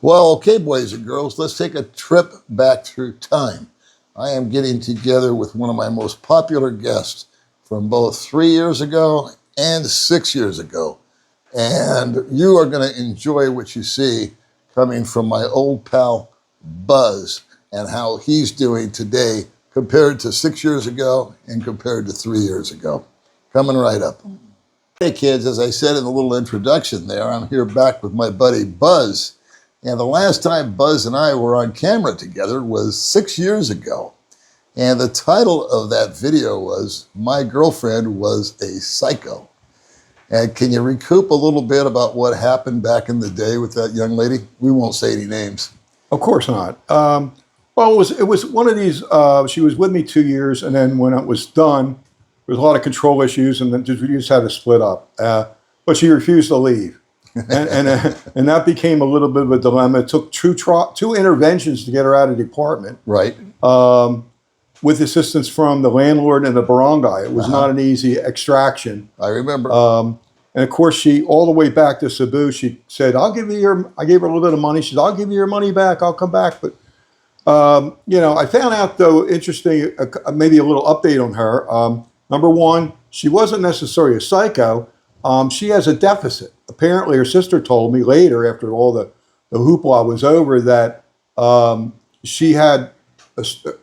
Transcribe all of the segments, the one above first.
Well, okay, boys and girls, let's take a trip back through time. I am getting together with one of my most popular guests from both 3 years ago and 6 years ago. And you are going to enjoy what you see coming from my old pal, Buzz, and how he's doing today compared to 6 years ago and compared to 3 years ago. Coming right up. Hey kids, as I said in the little introduction there, I'm here back with my buddy Buzz. And the last time Buzz and I were on camera together was 6 years ago. And the title of that video was, My Girlfriend Was a Psycho. And can you recoup a little bit about what happened back in the day with that young lady? We won't say any names. Of course not. Well, it was one of these, she was with me 2 years, and then when it was done, there was a lot of control issues, and then we just had to split up. But she refused to leave. and that became a little bit of a dilemma. It took two interventions to get her out of the apartment. Right. With assistance from the landlord and the barangay. It was not an easy extraction. I remember. And of course, she, all the way back to Cebu, she said, I gave her a little bit of money. She said, I'll give you your money back. I'll come back. But, I found out, though, interesting, maybe a little update on her. Number one, she wasn't necessarily a psycho. She has a deficit. Apparently, her sister told me later, after all the hoopla was over, that she had,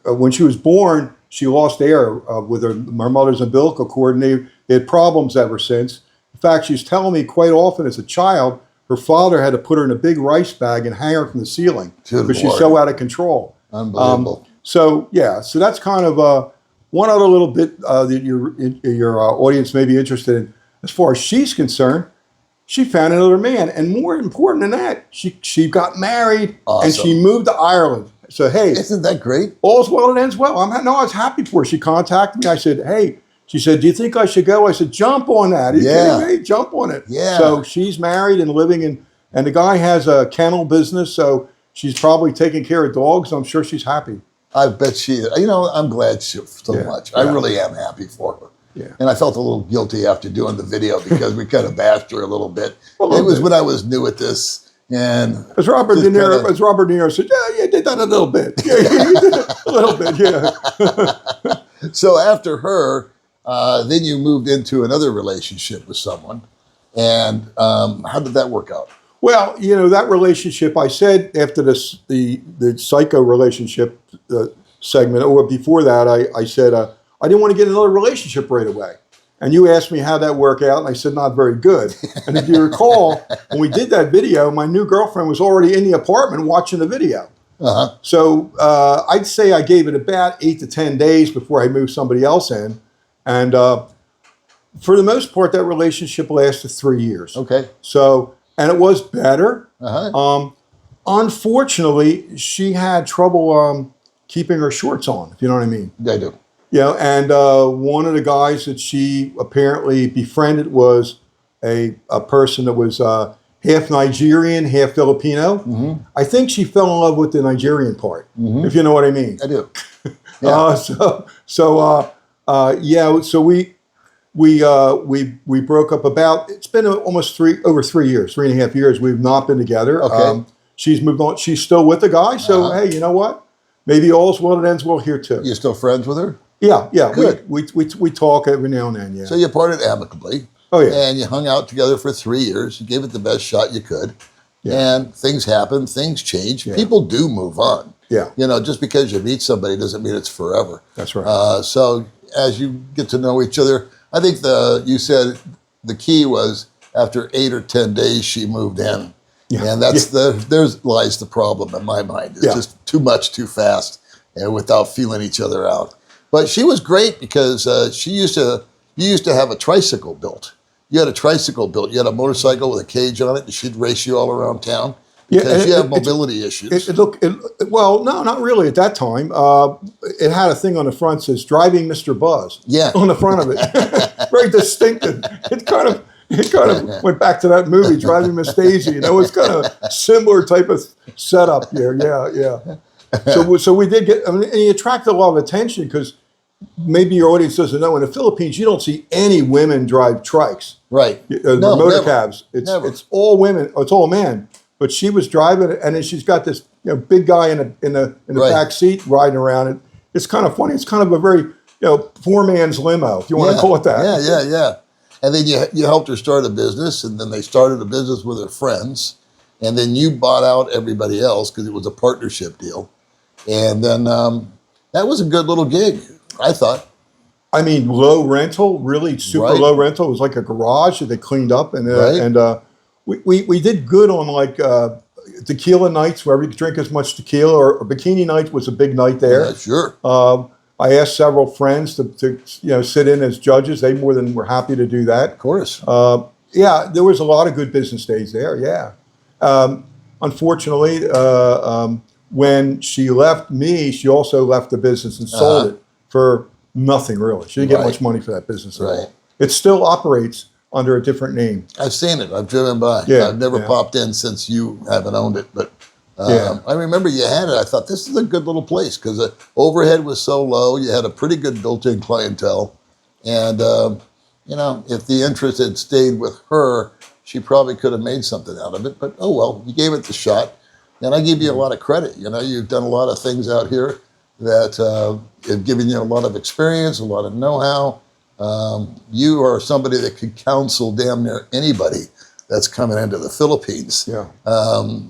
when she was born, she lost air with her mother's umbilical cord, and they had problems ever since. In fact, she's telling me quite often as a child, her father had to put her in a big rice bag and hang her from the ceiling because she's so out of control. Unbelievable. So that's kind of one other little bit that your audience may be interested in. As far as she's concerned, she found another man. And more important than that, she got married. Awesome. And she moved to Ireland. So, hey. Isn't that great? All's well that ends well. I was happy for her. She contacted me. I said, hey, she said, do you think I should go? I said, jump on that. Are you kidding me? Jump on it. Yeah. So she's married and living in, and the guy has a kennel business. So she's probably taking care of dogs. I'm sure she's happy. I bet she is. I'm glad so much. I really am happy for her. Yeah. And I felt a little guilty after doing the video because we kind of bashed her a little bit. It was when I was new at this. And as Robert De Niro said, yeah, you did that a little bit. Yeah, you did it a little bit, yeah. So after her, then you moved into another relationship with someone. And how did that work out? Well, that relationship, I said after the psycho relationship segment, or before that, I said, I didn't want to get another relationship right away. And you asked me how that worked out, and I said, not very good. And if you recall, when we did that video, my new girlfriend was already in the apartment watching the video. Uh-huh. So I'd say I gave it about 8 to 10 days before I moved somebody else in. And for the most part, that relationship lasted 3 years. Okay. So, and it was better. Uh-huh. Unfortunately, she had trouble keeping her shorts on, if you know what I mean. I do. And one of the guys that she apparently befriended was a person that was half Nigerian, half Filipino. Mm-hmm. I think she fell in love with the Nigerian part, if you know what I mean. I do. Yeah. So we broke up about, it's been almost over 3 years, 3.5 years. We've not been together. Okay. She's moved on. She's still with the guy. So, hey, you know what? Maybe all's well that ends well here too. You still friends with her? Yeah. Good. We talk every now and then, yeah. So you parted amicably. Oh, yeah. And you hung out together for 3 years. You gave it the best shot you could. Yeah. And things happen. Things change. Yeah. People do move on. Yeah. Just because you meet somebody doesn't mean it's forever. That's right. So as you get to know each other, I think you said the key was after 8 or 10 days she moved in. Yeah. And there lies the problem in my mind. It's just too much too fast and without feeling each other out. But she was great because you used to have a tricycle built. You had a tricycle built. You had a motorcycle with a cage on it, and she'd race you all around town because you have mobility issues. Well, no, not really at that time. It had a thing on the front that says "Driving Mr. Buzz." Yeah. On the front of it, very distinctive. It kind of went back to that movie, Driving Miss Daisy. It's kind of a similar type of setup here. Yeah. So we did get, and it attracted a lot of attention because maybe your audience doesn't know, in the Philippines, you don't see any women drive trikes. Right. Motor cabs. It's all women. It's all men. but she was driving it, and then she's got this big guy in the Right. back seat riding around it. It's kind of funny. It's kind of a very poor man's limo, if you want to call it that. Yeah. And then you helped her start a business, and then they started a business with her friends, and then you bought out everybody else because it was a partnership deal. And then that was a good little gig, I thought. I mean, low rental, really super Right. low rental. It was like a garage that they cleaned up, and Right. we did good on like tequila nights where we could drink as much tequila, or bikini night was a big night there. Yeah, sure. I asked several friends to sit in as judges. They more than were happy to do that. Of course. Yeah, there was a lot of good business days there. Yeah. Unfortunately, when she left me, she also left the business and sold it for nothing, really. She didn't get Right. much money for that business at Right. all. It still operates under a different name. I've seen it. I've driven by. Yeah, I've never yeah. popped in since you haven't owned it, but Yeah. I remember you had it. I thought this is a good little place because the overhead was so low. You had a pretty good built-in clientele, and if the interest had stayed with her, she probably could have made something out of it. But oh well, you gave it the shot, and I give you a lot of credit. You've done a lot of things out here that have given you a lot of experience, a lot of know-how. You are somebody that could counsel damn near anybody that's coming into the Philippines. Yeah.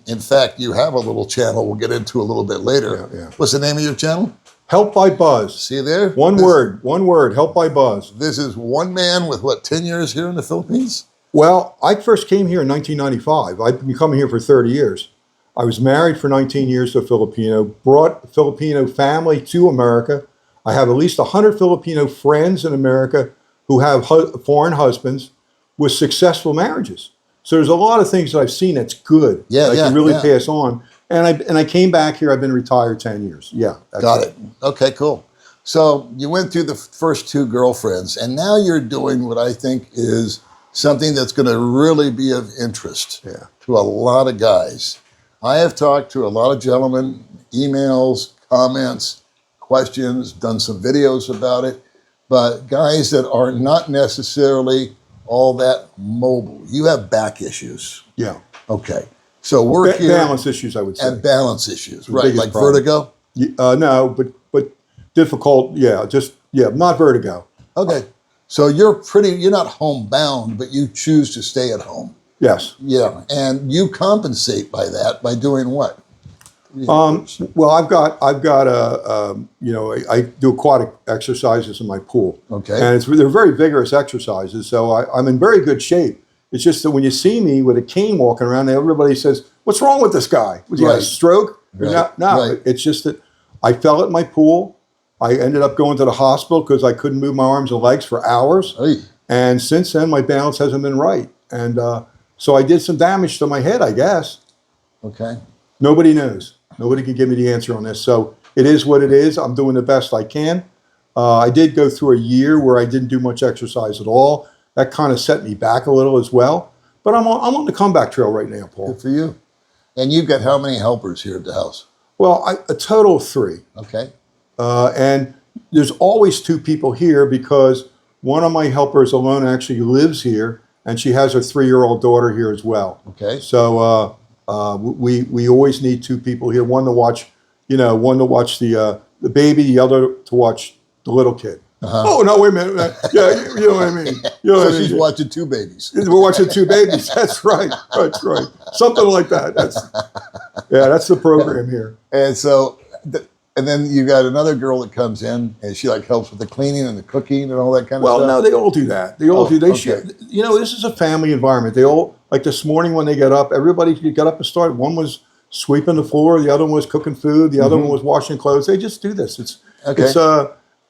In fact, you have a little channel we'll get into a little bit later. Yeah. What's the name of your channel? HelpbyBuzz. See you there? One word. HelpbyBuzz. This is one man with 10 years here in the Philippines? Well, I first came here in 1995. I've been coming here for 30 years. I was married for 19 years to a Filipino, brought a Filipino family to America. I have at least 100 Filipino friends in America who have foreign husbands with successful marriages. So there's a lot of things that I've seen that's good. that I can really pass on. And I came back here. I've been retired 10 years. Yeah. Got it. Okay, cool. So you went through the first two girlfriends, and now you're doing what I think is something that's going to really be of interest to a lot of guys. I have talked to a lot of gentlemen, emails, comments, questions, done some videos about it, but guys that are not necessarily all that mobile. You have back issues. Yeah. Okay. So we're here. Balance issues, I would say. And balance issues, right? biggest Like problem. vertigo? No, but difficult. Yeah, not vertigo. Okay. So you're not homebound, but you choose to stay at home. Yes. Yeah. And you compensate by that by doing what? Well, I've got I do aquatic exercises in my pool. Okay. And they're very vigorous exercises, so I'm in very good shape. It's just that when you see me with a cane walking around, everybody says, "What's wrong with this guy? Was he had a Right. stroke?" Right. No, Right. it's just that I fell at my pool. I ended up going to the hospital because I couldn't move my arms and legs for hours. Hey. And since then, my balance hasn't been right. And so I did some damage to my head, I guess. Okay. Nobody knows. Nobody can give me the answer on this. So it is what it is. I'm doing the best I can. I did go through a year where I didn't do much exercise at all. That kind of set me back a little as well. But I'm on the comeback trail right now, Paul. Good for you. And you've got how many helpers here at the house? Well, a total of 3. Okay. And there's always 2 people here because one of my helpers alone actually lives here, and she has her 3-year-old daughter here as well. Okay. So we always need 2 people here. One to watch the baby, the other to watch the little kid. Oh no! Wait a minute. Yeah, you know what I mean. You know what I So mean? she's watching 2 babies. We're watching 2 babies. That's right. That's right. Something like that. That's the program here. And so, and then you got another girl that comes in, and she helps with the cleaning and the cooking and all that kind of Well, stuff. no, they all do that. They all do. They okay. share. This is a family environment. They all, like this morning when they get up, everybody got up and started. One was sweeping the floor. The other one was cooking food. The other one was washing clothes. They just do this.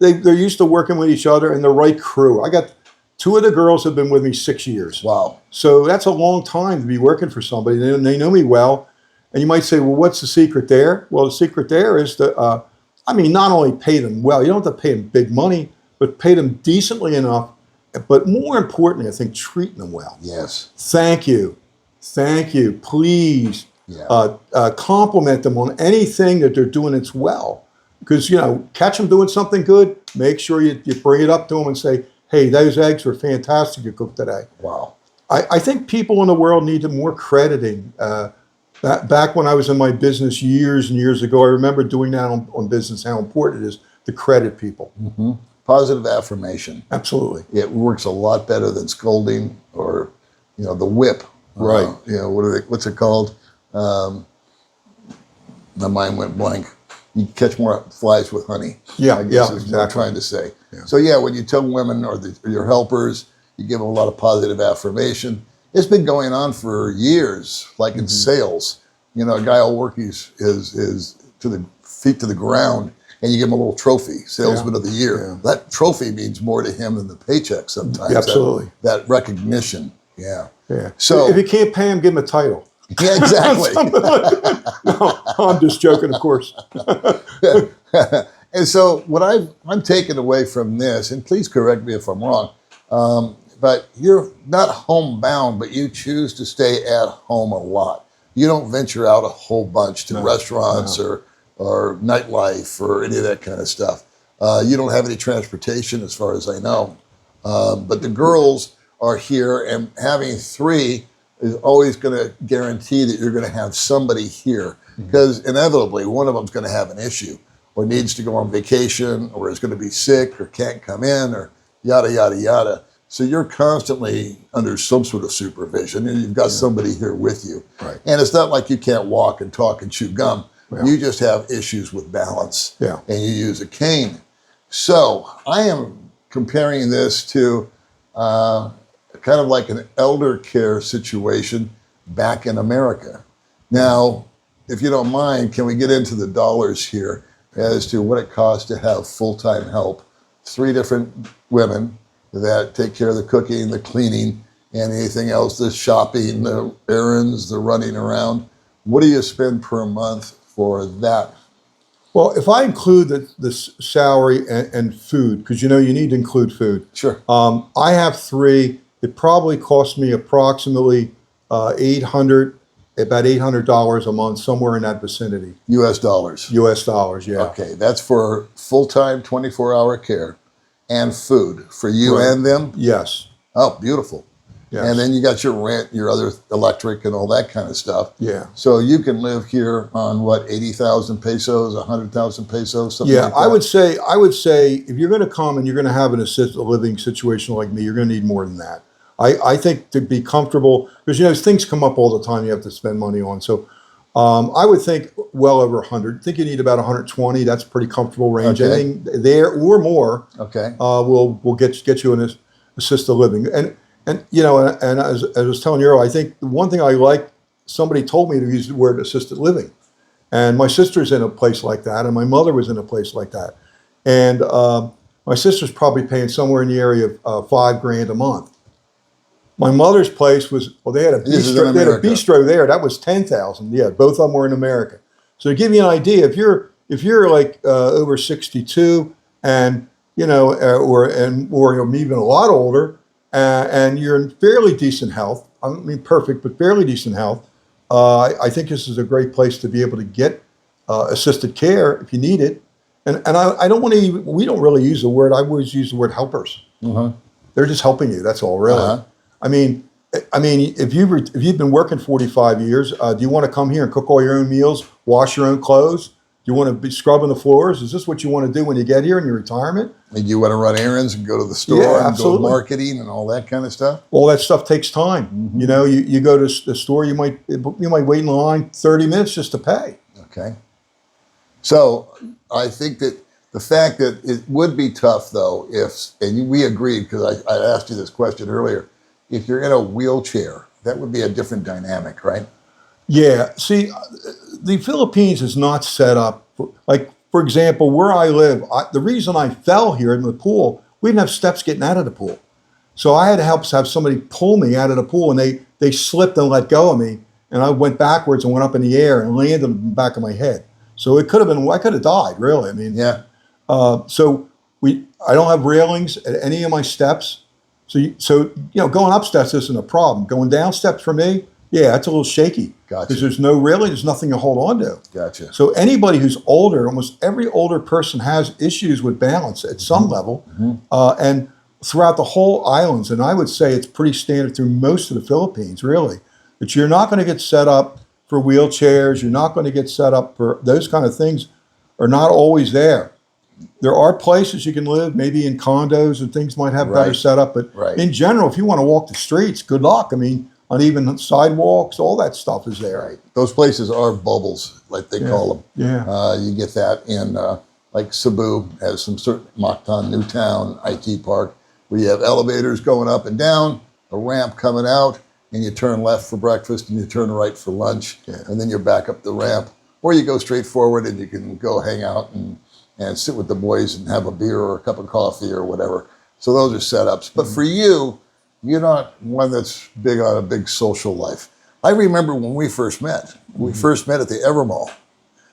They're used to working with each other and the right crew. I got 2 of the girls have been with me 6 years. Wow. So that's a long time to be working for somebody. They know me well. And you might say, well, what's the secret there? Well, the secret there is to, not only pay them well, you don't have to pay them big money, but pay them decently enough. But more importantly, I think treating them well. Yes. Thank you. Please Yeah. compliment them on anything that they're doing that's well. Because, catch them doing something good, make sure you bring it up to them and say, hey, those eggs were fantastic you cooked today. Wow. I think people in the world need more crediting. Back when I was in my business years and years ago, I remember doing that on business, how important it is to credit people. Positive affirmation. Absolutely. It works a lot better than scolding or, the whip. Right. What's it called? My mind went blank. You catch more flies with honey. Yeah, I guess is exactly. what I'm trying to say. Yeah. So when you tell women or your helpers, you give them a lot of positive affirmation. It's been going on for years, like in sales. A guy will work his to the feet to the ground, and you give him a little trophy, Salesman of the Year. Yeah. That trophy means more to him than the paycheck sometimes. Yeah, absolutely. That recognition. Yeah. Yeah. So if you can't pay him, give him a title. Yeah, exactly. No, I'm just joking, of course. And so what I'm taking away from this, and please correct me if I'm wrong, but you're not homebound, but you choose to stay at home a lot. You don't venture out a whole bunch to restaurants or nightlife or any of that kind of stuff. You don't have any transportation as far as I know. But the girls are here, and having 3 is always going to guarantee that you're going to have somebody here, because inevitably one of them's going to have an issue or needs to go on vacation or is going to be sick or can't come in or yada, yada, yada. So you're constantly under some sort of supervision, and you've got somebody here with you. Right. And it's not like you can't walk and talk and chew gum. Yeah. You just have issues with balance, Yeah. and you use a cane. So I am comparing this to kind of like an elder care situation back in America. Now, if you don't mind, can we get into the dollars here as to what it costs to have full-time help? 3 different women that take care of the cooking, the cleaning, and anything else, the shopping, the errands, the running around. What do you spend per month for that? Well, if I include the salary and food, because you need to include food. Sure. I have 3. It probably cost me approximately about $800 a month, somewhere in that vicinity. U.S. dollars. U.S. dollars, yeah. Okay, that's for full-time 24-hour care and food for you and them? Yes. Oh, beautiful. Yes. And then you got your rent, your other electric and all that kind of stuff. Yeah. So you can live here on what, 80,000 pesos, 100,000 pesos, something like that? I would say if you're going to come and you're going to have an assisted living situation like me, you're going to need more than that. I think to be comfortable, because things come up all the time you have to spend money on. So I would think well over 100. I think you need about 120. That's a pretty comfortable range. Okay. Anything there or more, Okay. will get you an assisted living. And as I was telling you earlier, I think the one thing I like, somebody told me to use the word assisted living. And my sister's in a place like that, and my mother was in a place like that. And my sister's probably paying somewhere in the area of $5,000 a month. My mother's place was, they had a bistro. They had a bistro there. That was $10,000. Yeah, both of them were in America. So to give you an idea, if you're like over 62 and or even a lot older, and you're in fairly decent health, I don't mean perfect, but fairly decent health, I think this is a great place to be able to get assisted care if you need it. And I don't want to. We don't really use the word. I always use the word helpers. They're just helping you. That's all, really. I mean, if you've been working 45 years, do you want to come here and cook all your own meals, wash your own clothes? Do you want to be scrubbing the floors? Is this what you want to do when you get here in your retirement? And you want to run errands and go to the store and go marketing and all that kind of stuff? All that stuff takes time. You go to the store, you might wait in line 30 minutes just to pay. Okay. So I think that the fact that it would be tough, though, we agreed, because I asked you this question earlier, if you're in a wheelchair, that would be a different dynamic, right? Yeah. See, the Philippines is not set up for example, where I live, the reason I fell here in the pool, we didn't have steps getting out of the pool. So I had to have somebody pull me out of the pool, and they slipped and let go of me, and I went backwards and went up in the air and landed on the back of my head. So I could have died, really. I mean, yeah. So I don't have railings at any of my steps. So going up steps isn't a problem. Going down steps for me, yeah, it's a little shaky. Gotcha. Because there's no railing, there's nothing to hold on to. Gotcha. So anybody who's older, almost every older person has issues with balance at some level, and throughout the whole islands. And I would say it's pretty standard through most of the Philippines, really, that you're not going to get set up for wheelchairs. You're not going to get set up for those kind of things are not always there. There are places you can live, maybe in condos and things might have better setup. But in general, if you want to walk the streets, good luck. I mean, uneven sidewalks, all that stuff is there. Right. Those places are bubbles, like they call them. Yeah. You get that in like Cebu has some certain Mactan, Newtown, IT Park, where you have elevators going up and down, a ramp coming out, and you turn left for breakfast and you turn right for lunch, and then you're back up the ramp. Or you go straight forward and you can go hang out and sit with the boys and have a beer or a cup of coffee or whatever. So those are setups. But for you, you're not one that's big on a big social life. I remember when we first met. We first met at the Evermall.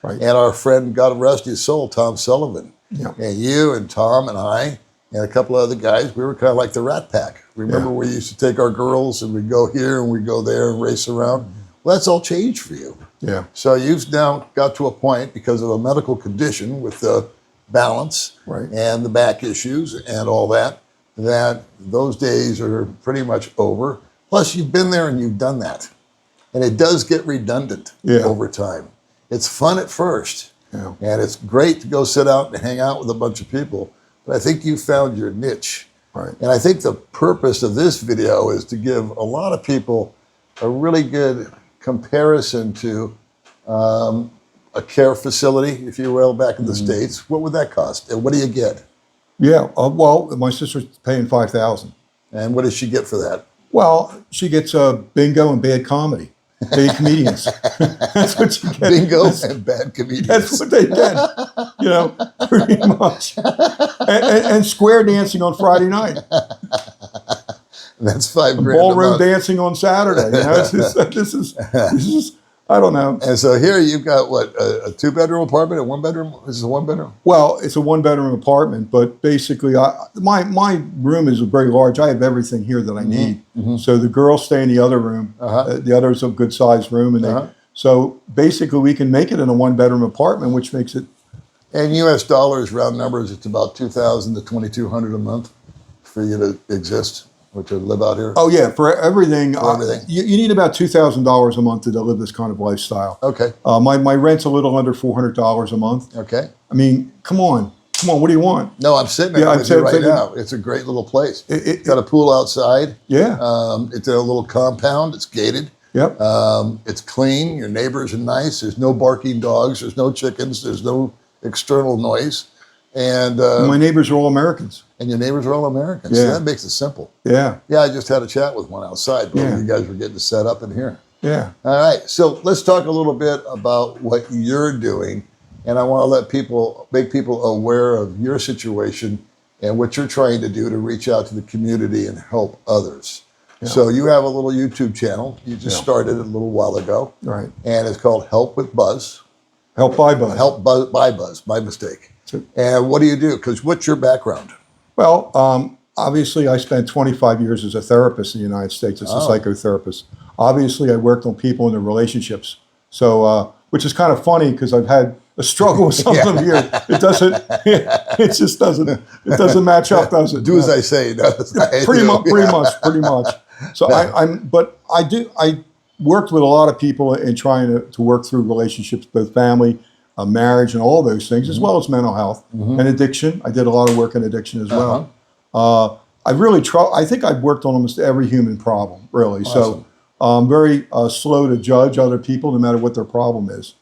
Right. And our friend, God rest his soul, Tom Sullivan. Yeah. And you and Tom and I and a couple of other guys, we were kind of like the Rat Pack. Remember we used to take our girls and we'd go here and we'd go there and race around? Well, that's all changed for you. Yeah. So you've now got to a point because of a medical condition with the balance and the back issues and all that, that those days are pretty much over. Plus, you've been there and you've done that. And it does get redundant over time. It's fun at first. Yeah. And it's great to go sit out and hang out with a bunch of people. But I think you found your niche. Right. And I think the purpose of this video is to give a lot of people a really good comparison to a care facility, if you will, back in the States. What would that cost? And what do you get? Yeah, well, my sister's paying $5,000. And what does she get for that? Well, she gets bingo and bad comedy. Bad comedians. That's what she gets. Bingo and bad comedians. That's what they get, pretty much. And square dancing on Friday night. That's $5,000. Ballroom dancing on Saturday. This is, I don't know. And so here you've got what, a 2-bedroom apartment, a 1-bedroom? This is a 1-bedroom? Well, it's a 1-bedroom apartment, but basically my room is very large. I have everything here that I need. So the girls stay in the other room. The other is a good sized room. And so basically we can make it in a 1-bedroom apartment, which makes it. And US dollars, round numbers, it's about $2,000 to $2,200 a month for you to exist. Or to live out here? Oh yeah, for everything. You need about $2,000 a month to live this kind of lifestyle. Okay. My rent's a little under $400 a month. Okay. I mean, come on. What do you want? No, I'm sitting there with you right now. It's a great little place. It's got a pool outside. Yeah. It's in a little compound. It's gated. Yep. It's clean. Your neighbors are nice. There's no barking dogs. There's no chickens. There's no external noise. And my neighbors are all Americans. And your neighbors are all Americans. Yeah. So that makes it simple. Yeah. Yeah, I just had a chat with one outside, but you guys were getting set up in here. Yeah. All right. So let's talk a little bit about what you're doing. And I want to make people aware of your situation and what you're trying to do to reach out to the community and help others. Yeah. So you have a little YouTube channel. You just started it a little while ago. Right. And it's called HelpbyBuzz. HelpbyBuzz. HelpbyBuzz. My mistake. And what do you do? Because what's your background? Well, obviously, I spent 25 years as a therapist in the United States as a psychotherapist. Obviously, I worked on people and their relationships. So, which is kind of funny because I've had a struggle with some of them here. It doesn't. It just doesn't. It doesn't match up, does it? Do as I say. Pretty much. So I worked with a lot of people in trying to work through relationships, both family, marriage, and all those things, as well as mental health and addiction. I did a lot of work in addiction as well. I think I've worked on almost every human problem, really. Awesome. So I'm very slow to judge other people, no matter what their problem is.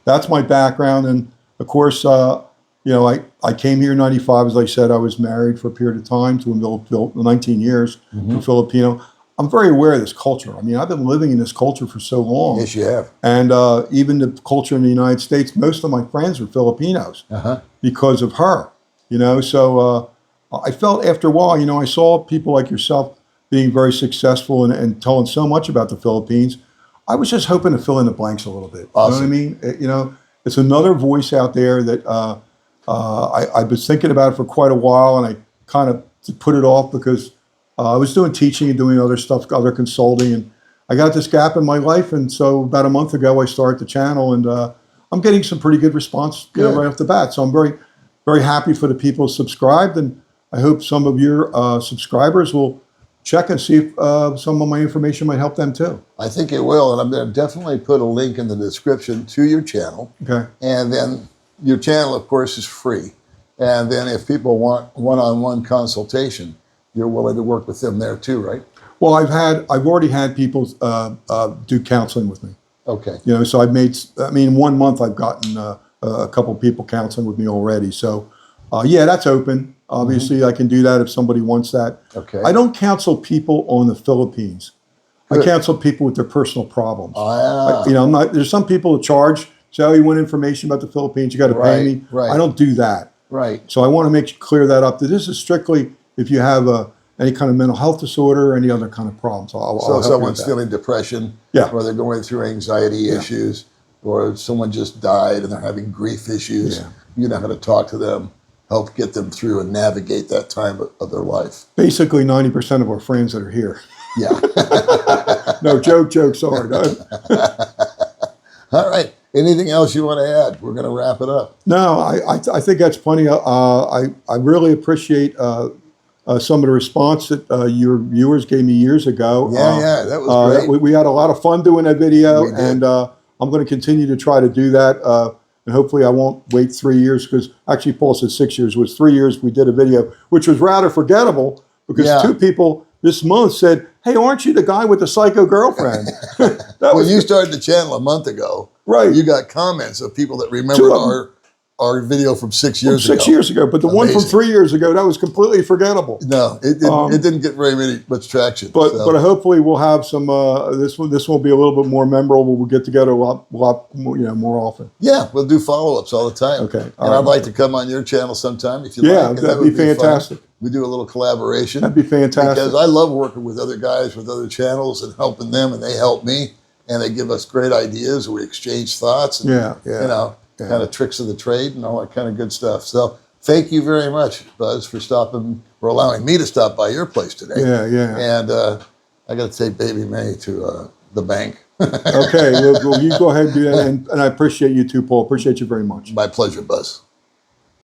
That's my background, and of course, I came here in '95. As I said, I was married for a period of time to 19 years to a Filipino. I'm very aware of this culture. I mean, I've been living in this culture for so long. Yes, you have. And even the culture in the United States, most of my friends are Filipinos because of her, So I felt after a while, I saw people like yourself being very successful and telling so much about the Philippines. I was just hoping to fill in the blanks a little bit. Awesome. You know what I mean? It's another voice out there that I've been thinking about it for quite a while, and I kind of put it off because I was doing teaching and doing other stuff, other consulting, and I got this gap in my life. And so about a month ago, I started the channel, and I'm getting some pretty good response right off the bat. So I'm very, very happy for the people who subscribed, and I hope some of your subscribers will check and see if some of my information might help them too. I think it will, and I'm going to definitely put a link in the description to your channel. Okay. And then your channel, of course, is free. And then if people want one-on-one consultation, you're willing to work with them there too, right? Well, I've already had people do counseling with me. Okay. You know, so in 1 month I've gotten a couple people counseling with me already. So, yeah, that's open. Obviously, I can do that if somebody wants that. Okay. I don't counsel people on the Philippines. Good. I counsel people with their personal problems. Ah. You know, there's some people that charge, say, oh, you want information about the Philippines, you got to pay me. Right. I don't do that. Right. So I want to make clear that up, that this is strictly if you have any kind of mental health disorder or any other kind of problems. So I'll if help you someone's with that. feeling depression, Yeah. or they're going through anxiety issues, or someone just died and they're having grief issues, Yeah. you know how to talk to them, help get them through and navigate that time of their life. Basically 90% of our friends that are here. Yeah. No, joke, sorry. All right. Anything else you want to add? We're going to wrap it up. No, I think that's plenty. I really appreciate some of the response that your viewers gave me years ago. Yeah, that was great. We had a lot of fun doing that video, We did. and I'm going to continue to try to do that. And hopefully I won't wait 3 years, because actually Paul said 6 years. It was 3 years we did a video, which was rather forgettable, because Yeah. 2 people this month said, hey, aren't you the guy with the psycho girlfriend? When you started the channel a month ago, Right. you got comments of people that 2 remembered of them. our video from 6 years ago. 6 years ago, but the one from Amazing. 3 years ago, that was completely forgettable. No, it didn't get much traction. But so. but hopefully we'll have some. This will be a little bit more memorable. We'll get together a lot more, more often. Yeah, we'll do follow-ups all the time. Okay, all And right. I'd like to come on your channel sometime if you Yeah, like. and that'd that would be fantastic. fun. We do a little collaboration. That'd be fantastic. Because I love working with other guys with other channels and helping them, and they help me, and they give us great ideas. We exchange thoughts. And, Yeah. kind of tricks of the trade and all that kind of good stuff. So thank you very much, Buzz, for allowing me to stop by your place today. Yeah. And I got to take baby May to the bank. Okay, well, you go ahead and do that, and I appreciate you too, Paul. Appreciate you very much. My pleasure, Buzz.